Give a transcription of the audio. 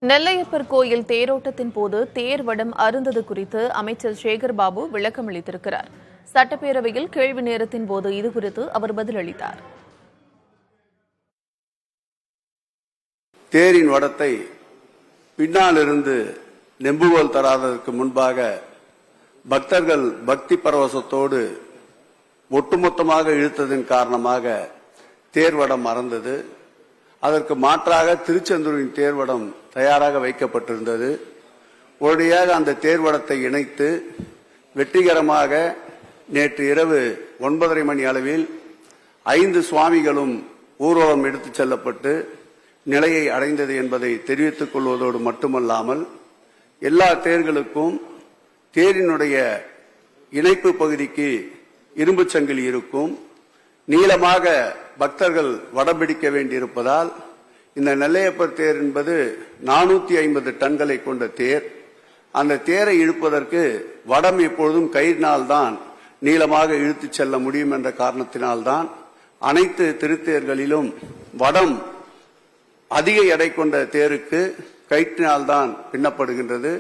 நெல்லையப்பர் கோயில் தேரோட்டத்தின் போது தேர் வடம் அருந்தது குறித்து அமைச்சர் சேகர்பாபு விளக்கம் அளித்திருக்கிறார். சட்டப்பேரவையில் கேள்வி நேரத்தின் போது இதுகுறித்து அவர் பதிலளித்தார். தேரின் வடத்தை பின்னாலிருந்து நெம்புகோல் தராததற்கு முன்பாக பக்தர்கள் பக்தி பரவசத்தோடு ஒட்டுமொத்தமாக இழுத்ததன் காரணமாக தேர்வடம் மறந்தது. அதற்கு மாற்றாக திருச்செந்தூரின் தேர்வடம் தயாராக வைக்கப்பட்டிருந்தது. உடனடியாக அந்த தேர்வடத்தை இணைத்து வெற்றிகரமாக நேற்று இரவு 9:30 மணி அளவில் 5 சுவாமிகளும் ஊர்வலம் எடுத்துச் செல்லப்பட்டு நிலையை அடைந்தது என்பதை தெரிவித்துக் கொள்வதோடு மட்டுமல்லாமல் எல்லா தேர்களுக்கும் தேரினுடைய இணைப்பு பகுதிக்கு இரும்பு சங்கிலி இருக்கும். நீளமாக பக்தர்கள் வடம் பிடிக்க வேண்டியிருப்பதால் இந்த நெல்லையப்பர் தேர் என்பது 450 டன்களை கொண்ட தேர். அந்த தேரை இழுப்பதற்கு வடம் எப்பொழுதும் கயிறினால்தான் நீளமாக இழுத்துச் செல்ல முடியும் என்ற காரணத்தினால்தான் அனைத்து திருத்தேர்களிலும் வடம் அதிக எடை கொண்ட தேருக்கு கயிற்றினால்தான் பின்னப்படுகின்றது.